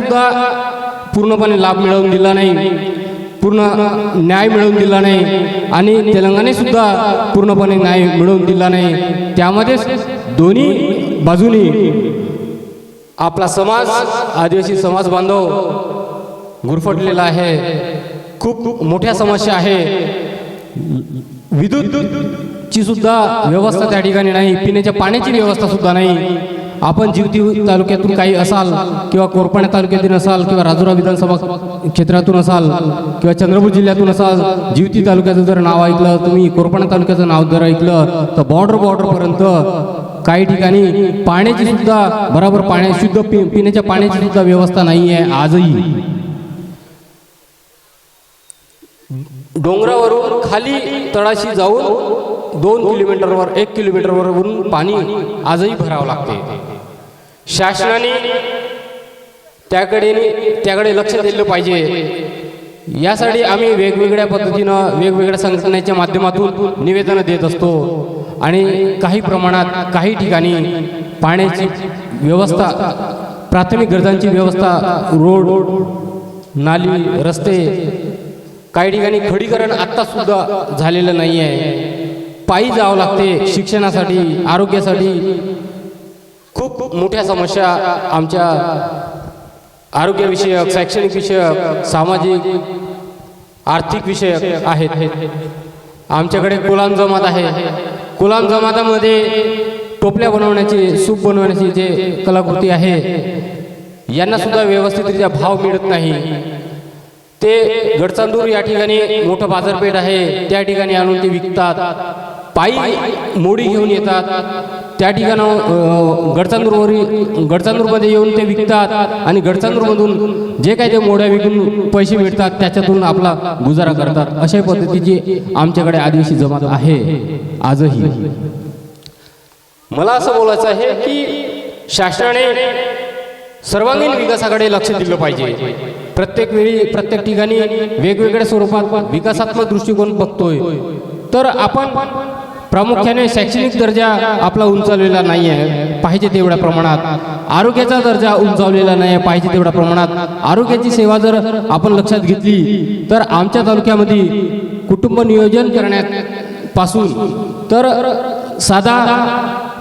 सुद्धा पूर्णपणे लाभ मिळवून दिला नाही, पूर्ण न्याय मिळवून दिला नाही आणि तेलंगणाने सुद्धा पूर्णपणे न्याय मिळवून दिला नाही. त्यामध्ये दोन्ही बाजूनी आपला समाज, आदिवासी समाज बांधव गुरफटलेला आहे. खूप मोठ्या समस्या आहे. विद्युतची सुद्धा व्यवस्था त्या ठिकाणी नाही, पिण्याच्या पाण्याची व्यवस्था सुद्धा नाही. आपण जिवती तालुक्यातून काही असाल किंवा कोरपाण्या तालुक्यातून असाल किंवा राजुरा विधानसभा क्षेत्रातून असाल किंवा चंद्रपूर जिल्ह्यातून असाल, जिवती तालुक्याचं जर नाव ऐकलं तुम्ही, कोरपाण्या तालुक्याचं नाव जर ऐकलं तर बॉर्डरपर्यंत काही ठिकाणी पाण्याची सुद्धा बरोबर शुद्ध पिण्याच्या पाण्याची सुद्धा व्यवस्था नाही आहे. आजही डोंगरावरून खाली तळाशी जाऊन 2 किलोमीटरवर 1 किलोमीटरवरून पाणी आजही भरावं लागते. शासनाने त्याकडे लक्ष दिलं पाहिजे. यासाठी आम्ही वेगवेगळ्या पद्धतीनं वेगवेगळ्या संघटनेच्या माध्यमातून निवेदनं देत असतो आणि काही प्रमाणात काही ठिकाणी पाण्याची व्यवस्था, प्राथमिक गरजांची व्यवस्था, रोड, नाली, रस्ते, काही ठिकाणी खडीकरण आत्ता सुद्धा झालेलं नाही आहे. पायी जावं लागते शिक्षणासाठी, आरोग्यासाठी. खूप मोठ्या समस्या आमच्या आरोग्यविषयक, शैक्षणिक विषयक, सामाजिक, आर्थिक विषयक आहेत. आमच्याकडे कोलाम जमात आहे. कोलाम जमातामध्ये टोपल्या बनवण्याची, सूप बनवण्याची जे कलाकृती आहे, यांना सुद्धा व्यवस्थितरित्या भाव मिळत नाही. ते गडचांदूर या ठिकाणी मोठं बाजारपेठ आहे, त्या ठिकाणी आणून ते विकतात. पायी मोडी घेऊन येतात, त्या ठिकाणावर गडचांदूरमध्ये येऊन ते विकतात आणि गडचांदूरमधून जे काही ते मोड्या विकून पैसे मिळतात त्याच्यातून आपला गुजारा करतात. अशा पद्धतीची आमच्याकडे आदिवासी जमात आहे आजही. मला असं बोलायचं आहे की शासनाने सर्वांगीण विकासाकडे लक्ष दिलं पाहिजे. प्रत्येक वेळी प्रत्येक ठिकाणी वेगवेगळ्या स्वरूपात विकासात्मक दृष्टिकोन बघतोय, तर आपण प्रामुख्याने शैक्षणिक दर्जा आपला उंचावलेला नाही आहे पाहिजे तेवढ्या प्रमाणात. आरोग्याचा दर्जा उंचावलेला नाही आहे पाहिजे तेवढ्या प्रमाणात. आरोग्याची सेवा जर आपण लक्षात घेतली तर आमच्या तालुक्यामध्ये कुटुंब नियोजन करण्यापासून तर साधा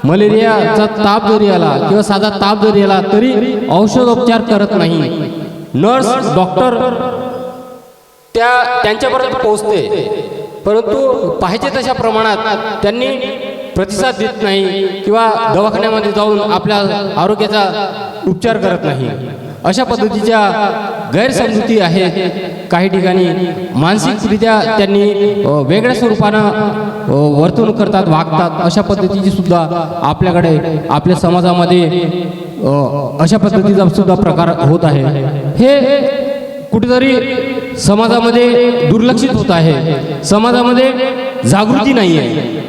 मलेरियाचा ताप जरी आला किंवा साधा ताप जरी आला तरी औषधोपचार करत नाही. नर्स, डॉक्टर त्यांच्यापर्यंत पोहोचते, परंतु पाहिजे तशा प्रमाणात त्यांनी प्रतिसाद देत नाही किंवा दवाखान्यामध्ये जाऊन आपल्या आरोग्याचा उपचार करत नाही. अशा पद्धतीच्या गैरसमजुती आहेत. काही ठिकाणी मानसिकरित्या त्यांनी वेगळ्या स्वरूपानं वर्तणूक करतात, वागतात. अशा पद्धतीची सुद्धा आपल्याकडे आपल्या समाजामध्ये अशा पद्धतीचा सुद्धा प्रकार होत आहे. हे कुठेतरी समाजामध्ये दुर्लक्षित होत आहे. समाजामध्ये जागृती नाही आहे,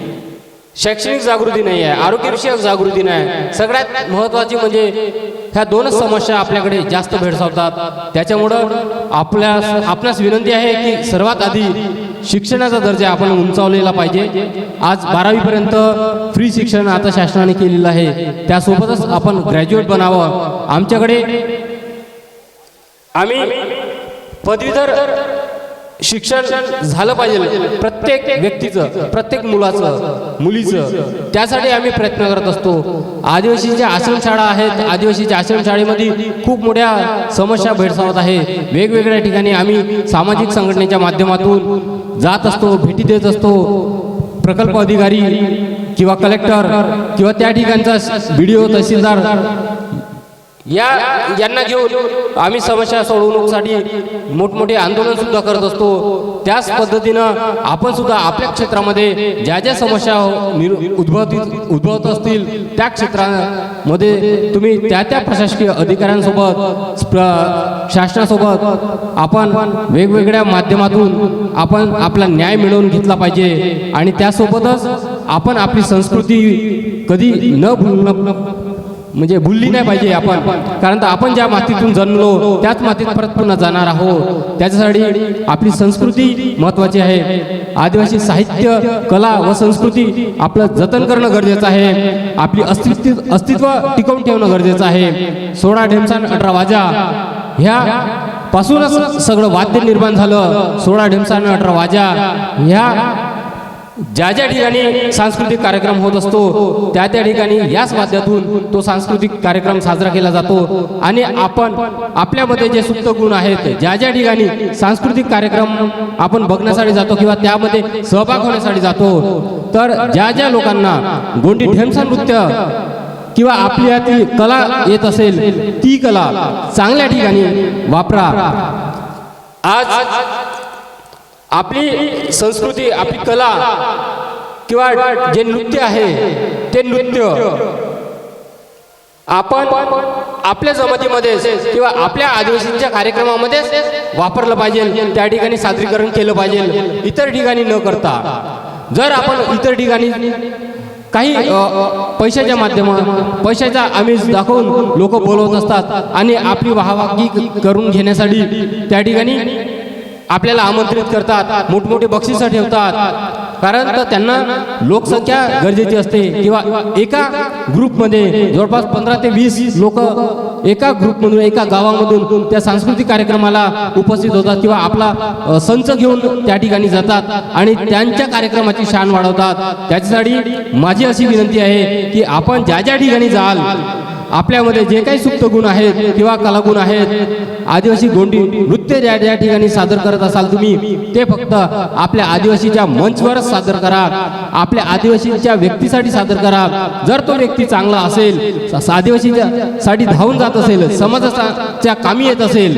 शैक्षणिक जागृती नाही आहे, आरोग्यविषयक जागृती नाही. सगळ्यात महत्त्वाची म्हणजे ह्या दोनच समस्या आपल्याकडे जास्त भेडसावतात. त्याच्यामुळं आपणास विनंती आहे की सर्वात आधी शिक्षणाचा दर्जा आपण उंचावलेला पाहिजे. आज 12वी पर्यंत फ्री शिक्षण आता शासनाने केलेलं आहे, त्यासोबतच आपण ग्रॅज्युएट बनावं. आमच्याकडे आम्ही पदवीधर शिक्षण झालं पाहिजे प्रत्येक व्यक्तीचं, प्रत्येक मुलाचं, मुलीचं. त्यासाठी आम्ही प्रयत्न करत असतो. आदिवासीच्या आश्रमशाळा आहेत, आदिवासीच्या आश्रमशाळेमध्ये खूप मोठ्या समस्या भेडसावत आहे. वेगवेगळ्या ठिकाणी आम्ही सामाजिक संघटनेच्या माध्यमातून जात असतो, भेटी देत असतो. प्रकल्प अधिकारी किंवा कलेक्टर किंवा त्या ठिकाणचा BDO, तहसीलदार यांना घेऊन आम्ही समस्या सोडवण्यासाठी मोठमोठे आंदोलन सुद्धा करत असतो. त्याच पद्धतीनं आपण सुद्धा आपल्या क्षेत्रामध्ये ज्या ज्या समस्या उद्भवत असतील त्या क्षेत्रामध्ये तुम्ही त्या प्रशासकीय अधिकाऱ्यांसोबत, शासनासोबत आपण वेगवेगळ्या माध्यमातून आपण आपला न्याय मिळवून घेतला पाहिजे. आणि त्यासोबतच आपण आपली संस्कृती कधी भुलली नाही पाहिजे आपण. कारण तर आपण ज्या मातीतून जन्मलो त्याच मातीत परत पुन्हा जाणार आहोत. त्याच्यासाठी आपली संस्कृती महत्त्वाची आहे. आदिवासी साहित्य, कला व संस्कृती आपलं जतन करणं गरजेचं आहे. आपली अस्तित्व टिकवून ठेवणं गरजेचं आहे. 16 ढेमसान 18 वाजा ह्या पासूनच सगळं वाद्य निर्माण झालं. 16 ढिमसाने 18 वाजा. ह्या ज्या ज्या ठिकाणी सांस्कृतिक कार्यक्रम होत असतो त्या त्या ठिकाणी याच वाद्यातून तो सांस्कृतिक कार्यक्रम साजरा केला जातो. आणि आपण आपल्यामध्ये जे सुप्त गुण आहेत, ज्या ज्या ठिकाणी सांस्कृतिक कार्यक्रम आपण बघण्यासाठी जातो किंवा त्यामध्ये सहभाग होण्यासाठी जातो, तर ज्या ज्या लोकांना गोंडी ढेमसा नृत्य किंवा आपली ती कला येत असेल, ती कला चांगल्या ठिकाणी वापरा. आज आपली संस्कृती, आपली कला किंवा जे नृत्य आहे ते नृत्य आपण आपल्या जमातीमध्ये किंवा आपल्या आदिवासींच्या कार्यक्रमामध्ये वापरलं पाहिजे, त्या ठिकाणी सादरीकरण केलं पाहिजे, इतर ठिकाणी न करता. जर आपण इतर ठिकाणी काही पैशाच्या पैशाचा आमिष दाखवून लोक बोलवत असतात आणि आपली वाहवाही करून घेण्यासाठी त्या ठिकाणी आपल्याला आमंत्रित करतात, मोठमोठे बक्षीस ठेवतात. कारण तर त्यांना लोकसंख्या गरजेची असते किंवा एका ग्रुपमध्ये जवळपास 15 ते 20 लोक एका ग्रुपमधून, एका गावामधून त्या सांस्कृतिक कार्यक्रमाला उपस्थित होतात किंवा आपला संच घेऊन त्या ठिकाणी जातात आणि त्यांच्या कार्यक्रमाची शान वाढवतात. त्याच्यासाठी माझी अशी विनंती आहे की आपण ज्या ज्या ठिकाणी जाल, आपल्यामध्ये जे काही सुप्त गुण आहेत किंवा कलागुण आहेत, आदिवासी गोंडी नृत्य ज्या ज्या ठिकाणी सादर करत असाल तुम्ही, ते फक्त आपल्या आदिवासीच्या मंचवरच सादर करा, आपल्या आदिवासीच्या व्यक्तीसाठी सादर करा. जर तो व्यक्ती चांगला असेल, आदिवासीच्या साठी धावून जात असेल, समाजाच्या कामी येत असेल,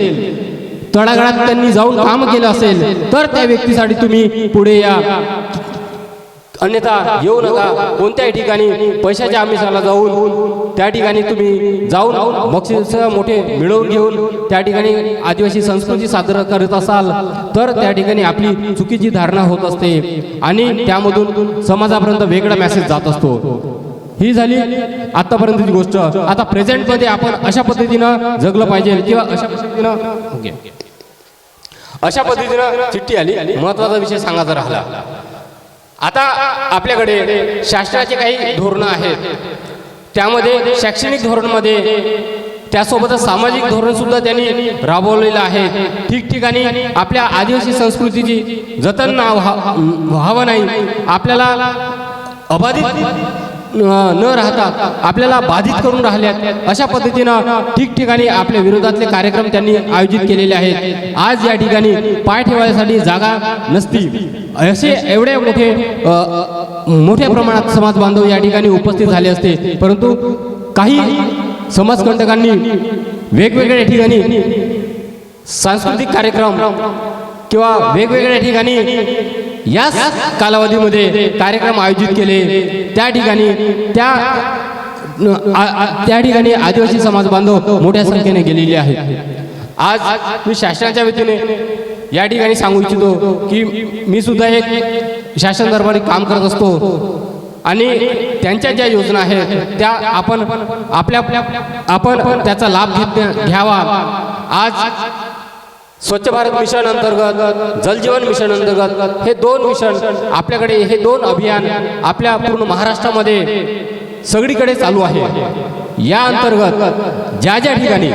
तळागाळात त्यांनी जाऊन काम केलं असेल, तर त्या व्यक्तीसाठी तुम्ही पुढे या. अन्यथा येऊ नका. कोणत्याही ठिकाणी पैशाच्या आमिषाला जाऊन त्या ठिकाणी तुम्ही जाऊन बक्षीस मोठे मिळवून घेऊन त्या ठिकाणी आदिवासी संस्कृती सादर करत असाल, तर त्या ठिकाणी आपली चुकीची धारणा होत असते आणि त्यामधून समाजापर्यंत वेगळा मेसेज जात असतो. ही झाली आतापर्यंतची गोष्ट. आता प्रेझेंटमध्ये आपण अशा पद्धतीनं जगलं पाहिजे किंवा अशा पद्धतीनं चिठ्ठी आली. महत्वाचा विषय सांगायचा राहिला. आता आपल्याकडे शासनाचे काही धोरणं आहेत, त्यामध्ये शैक्षणिक धोरणमध्ये त्यासोबतच सामाजिक धोरण सुद्धा त्यांनी राबवलेलं आहे. ठिकठिकाणी आपल्या आदिवासी संस्कृतीची जतन व्हावं नाही, आपल्याला अबाधित न राहता आपल्याला बाधित करून राहिल्यात, अशा पद्धतीनं ठिकठिकाणी आपल्या विरोधातले कार्यक्रम त्यांनी आयोजित केलेले आहेत. आज या ठिकाणी पाय ठेवायसाठी जागा नसती, असे एवढे मोठ्या प्रमाणात समाज बांधव या ठिकाणी उपस्थित झाले असते, परंतु काही समाजकंटकांनी वेगवेगळ्या ठिकाणी सांस्कृतिक कार्यक्रम किंवा वेगवेगळ्या ठिकाणी याच कालावधीमध्ये कार्यक्रम आयोजित केले. त्या ठिकाणी आदिवासी समाज बांधव मोठ्या संख्येने गेलेले आहेत. आज मी शासनाच्या वतीने या ठिकाणी सांगू इच्छितो की मी सुद्धा एक शासन दरबारी काम करत असतो आणि त्यांच्या ज्या योजना आहेत त्या आपण त्याचा लाभ घ्यावा. आज स्वच्छ भारत मिशन अंतर्गत, जल जीवन मिशन अंतर्गत हे 2 मिशन आपल्याकडे, हे 2 अभियान आपल्या पूर्ण महाराष्ट्रामध्ये सगळीकडे चालू आहे. या अंतर्गत ज्या ज्या ठिकाणी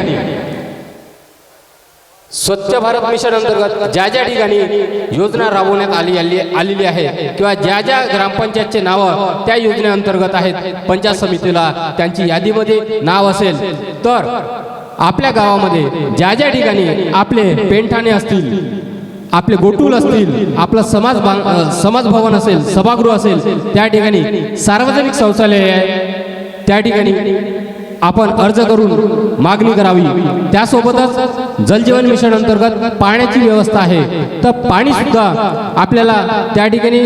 स्वच्छ भारत मिशन अंतर्गत ज्या ज्या ठिकाणी योजना राबवण्यात आलेली आहे किंवा ज्या ज्या ग्रामपंचायतचे नावं त्या योजनेअंतर्गत आहेत, पंचायत समितीला त्यांची यादीमध्ये नाव असेल, तर आपल्या गावामध्ये ज्या ज्या ठिकाणी आपले पेंठाणे असतील, आपले गोटूल असतील, आपलं समाज भवन असेल, सभागृह असेल, त्या ठिकाणी सार्वजनिक शौचालय आहे, त्या ठिकाणी आपण अर्ज करून मागणी करावी. त्यासोबतच जलजीवन मिशन अंतर्गत पाण्याची व्यवस्था आहे, तर पाणी सुद्धा आपल्याला त्या ठिकाणी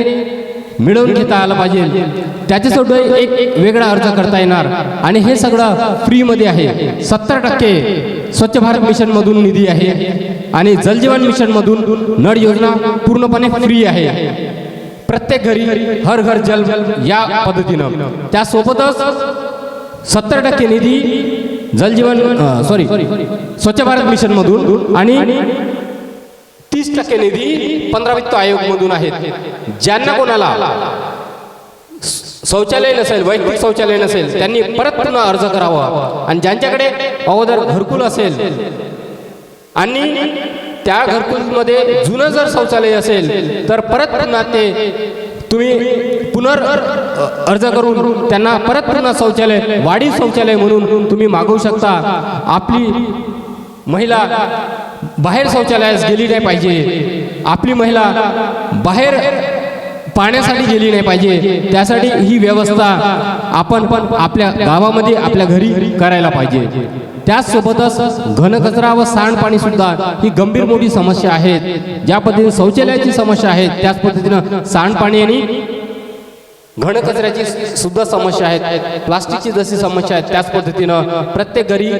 मिळवून घेता आलं पाहिजे. त्याच्यासोबत एक वेगळा अर्ज करता येणार आणि हे सगळं फ्रीमध्ये आहे. 70% स्वच्छ भारत मिशन मधून निधी आहे आणि जलजीवन मिशन मधून नळ योजना पूर्णपणे फ्री आहे. प्रत्येक घरी हर घर जल या पद्धतीनं. त्यासोबतच 70% निधी स्वच्छ भारत मिशन मधून आणि 30% निधी 15 वित्त आयोग मधून आहेत. ज्यांना कोणाला शौचालय नसेल, वैयक्तिक शौचालय नसेल, त्यांनी परत पुन्हा अर्ज करावा आणि ज्यांच्याकडे अगोदर घरकुल असेल आणि त्या घरकुलमध्ये जुनं जर शौचालय असेल तर परत पुन्हा ते तुम्ही अर्ज करून त्यांना परत पुन्हा शौचालय वाढीव शौचालय म्हणून तुम्ही मागवू शकता. आपली महिला बाहेर शौचालयास गेली नाही पाहिजे, आपली महिला बाहेर पाण्यासाठी गेली नाही पाहिजे. त्यासाठी ही व्यवस्था आपण पण आपल्या गावामध्ये आपल्या घरी करायला पाहिजे. त्याचसोबतच घनकचरा व सांडपाणी सुद्धा ही गंभीर मोठी समस्या आहे. ज्या पद्धतीने शौचालयाची समस्या आहे त्याच पद्धतीनं सांडपाणी आणि घनकचऱ्याची सुद्धा समस्या आहे. प्लास्टिकची जशी समस्या आहे त्याच पद्धतीनं प्रत्येक घरी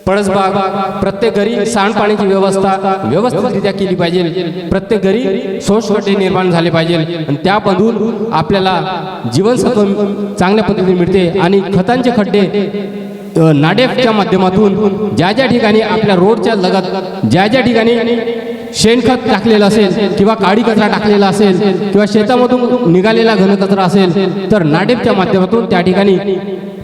परसबाग, प्रत्येक घरी सांडपाण्याची व्यवस्था व्यवस्थितरित्या केली पाहिजे. प्रत्येक घरी शौचखड्डे निर्माण झाले पाहिजे आणि त्यामधून आपल्याला जीवनसत्व चांगल्या पद्धतीने मिळते. आणि खतांचे खड्डे नाडेफच्या माध्यमातून ज्या ज्या ठिकाणी आपल्या रोडच्या लगत ज्या ज्या ठिकाणी शेणखत टाकलेलं असेल किंवा काळी कचरा टाकलेला असेल किंवा शेतामधून निघालेला घनकचरा असेल तर नाडेफच्या माध्यमातून त्या ठिकाणी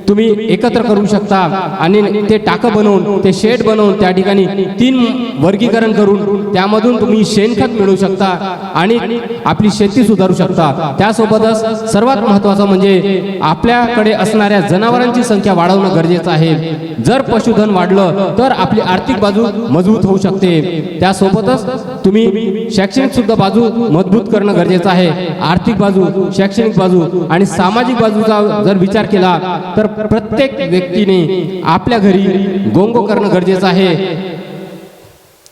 तुम्ही एकत्र करू शकता आणि ते टाकं बनवून ते शेड बनवून त्या ठिकाणी 3 वर्गीकरण करून त्यामधून तुम्ही शेणखत मिळवू शकता आणि आपली शेती सुधारू शकता. त्यासोबतच सर्वात महत्त्वाचं म्हणजे आपल्याकडे असणाऱ्या जनावरांची संख्या वाढवणं गरजेचं आहे. जर पशुधन वाढलं तर आपली आर्थिक बाजू मजबूत होऊ शकते. त्यासोबतच तुम्ही शैक्षणिक सुद्धा बाजू मजबूत करणं गरजेचं आहे. आर्थिक बाजू, शैक्षणिक बाजू आणि सामाजिक बाजूचा जर विचार केला तर प्रत्येक व्यक्तीने आपल्या घरी गोंगो करणं गरजेचं आहे.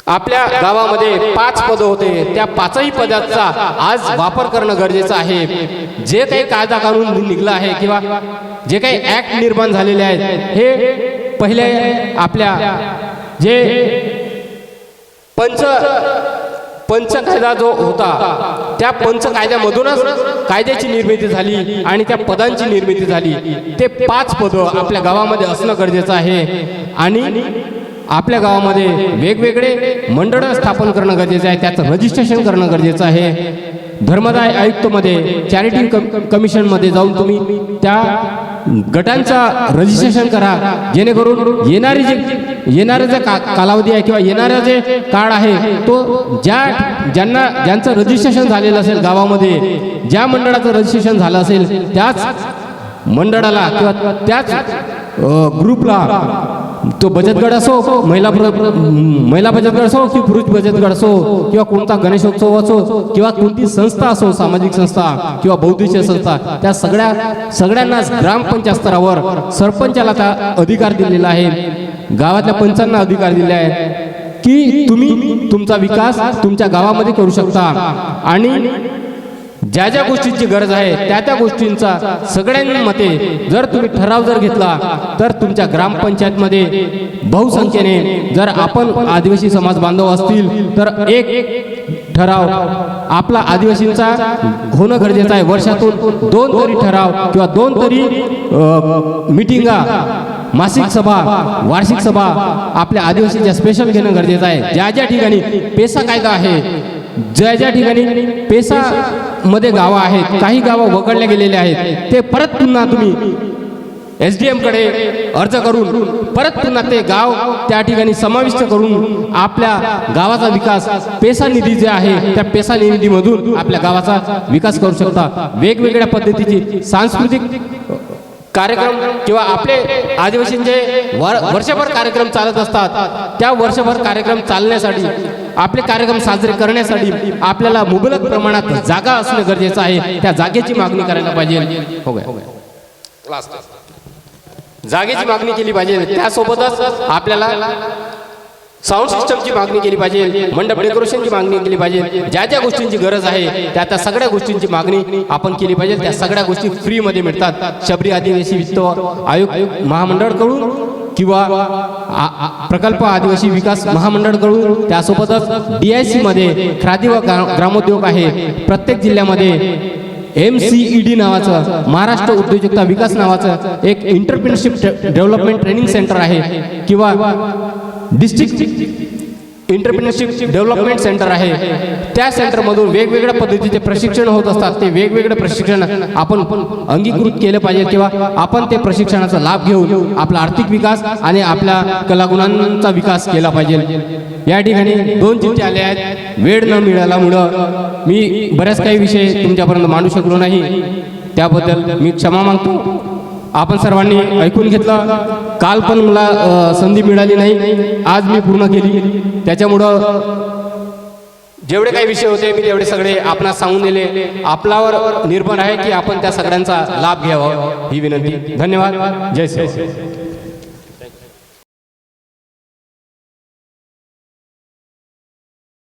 आपल्या गावामध्ये 5 पद होते, त्या 5ही पदाचा आज वापर करणं गरजेचं आहे. जे काही कायदा कानून निघाला आहे किंवा जे काही ऍक्ट निर्माण झालेले आहेत हे पहिले आपल्या जे पंच कायदा जो होता त्या पंच कायद्यामधूनच कायद्याची निर्मिती झाली आणि त्या पदांची निर्मिती झाली. ते 5 पद आपल्या गावामध्ये असणं गरजेचं आहे आणि आपल्या गावामध्ये वेगवेगळे मंडळ स्थापन करणं गरजेचं आहे. त्याचं रजिस्ट्रेशन करणं गरजेचं आहे. धर्मदाय आयुक्तमध्ये, चॅरिटी कमिशनमध्ये जाऊन तुम्ही त्या गटांचा रजिस्ट्रेशन करा, जेणेकरून येणारे जे कालावधी आहे किंवा येणारा जे काळ आहे तो ज्यांचं रजिस्ट्रेशन झालेलं असेल गावामध्ये, ज्या मंडळाचं रजिस्ट्रेशन झालं असेल त्याच मंडळाला किंवा त्याच ग्रुपला, तो बचत गट असो, महिला बचत गट असो की पुरुष बचत गट असो किंवा कोणता गणेशोत्सव असो किंवा कोणती संस्था असो, सामाजिक संस्था किंवा बौद्धिक संस्था, त्या सगळ्यांनाच ग्रामपंचायत स्तरावर सरपंचाला त्या अधिकार दिलेला आहे, गावातल्या पंचांना अधिकार दिले आहे की तुम्ही तुमचा विकास तुमच्या गावामध्ये करू शकता आणि ज्या ज्या गोष्टींची गरज आहे त्या गोष्टींचा सगळ्यांमध्ये जर तुम्ही ठराव जर घेतला तर तुमच्या ग्रामपंचायतमध्ये बहुसंख्येने जर आपण आदिवासी समाज बांधव असतील तर एक ठराव आपला आदिवासींचा होणं गरजेचं आहे. वर्षातून 2 तरी ठराव किंवा 2 तरी मिटिंगा, मासिक सभा, वार्षिक सभा आपल्या आदिवासीच्या स्पेशल घेणं गरजेचं आहे. ज्या ज्या ठिकाणी पेसा कायदा आहे, ज्या ज्या ठिकाणी पेसा मध्ये गावं आहेत, काही गावं वगळल्या गेलेले आहेत, ते परत पुन्हा तुम्ही SDM कडे अर्ज करून परत पुन्हा ते गाव त्या ठिकाणी समाविष्ट करून आपल्या गावाचा विकास पेसा निधी जे आहे त्या पेसा निधीमधून आपल्या गावाचा विकास करू शकता. वेगवेगळ्या पद्धतीची सांस्कृतिक कार्यक्रम किंवा आपले आदिवासींचे वर्षभर कार्यक्रम चालत असतात. त्या वर्षभर कार्यक्रम चालण्यासाठी, आपले कार्यक्रम साजरे करण्यासाठी आपल्याला मुबलक प्रमाणात जागा असणे गरजेचं आहे. त्या जागेची मागणी करायला पाहिजे. हो गया, जागेची मागणी केली पाहिजे. त्यासोबतच आपल्याला साऊंड सिस्टमची मागणी केली पाहिजे, मंडप डेकोरेशनची मागणी केली पाहिजे. ज्या ज्या गोष्टींची गरज आहे त्या सगळ्या गोष्टींची मागणी आपण केली पाहिजे. त्या सगळ्या गोष्टी फ्रीमध्ये मिळतात. शबरी आदिवासी वित्त आयोग महामंडळकडून किंवा प्रकल्प आदिवासी विकास महामंडळकडून, त्यासोबतच DIC मध्ये खादी व ग्रामोद्योग आहे. प्रत्येक जिल्ह्यामध्ये MCED नावाचं, महाराष्ट्र उद्योजकता विकास नावाचं एक एंटरप्रेन्योरशिप डेव्हलपमेंट ट्रेनिंग सेंटर आहे किंवा डिस्ट्रिक्ट एंटरप्रेन्योरशिप डेव्हलपमेंट सेंटर आहे, त्या सेंटरमधून वेगवेगळ्या पद्धतीचे प्रशिक्षण होत असतात. ते वेगवेगळे प्रशिक्षण आपण अंगीकृत केलं पाहिजे किंवा आपण ते प्रशिक्षणाचा लाभ घेऊन आपला आर्थिक विकास आणि आपल्या कलागुणांचा विकास केला पाहिजे. या ठिकाणी 2 चिठ्ठ्या आल्या आहेत. वेळ न मिळाल्यामुळं मी बऱ्याच काही विषय तुमच्यापर्यंत मांडू शकलो नाही, त्याबद्दल मी क्षमा मागतो. आपण सर्वांनी ऐकून घेतलं. काल पण मला संधी मिळाली नाही, आज मी पूर्ण केली. त्याच्यामुळं जेवढे काही विषय होते मी तेवढे सगळे आपणास सांगून दिले. आपल्यावर निर्भर आहे की आपण त्या सगळ्यांचा लाभ घ्यावा ही विनंती. धन्यवाद. जय श्री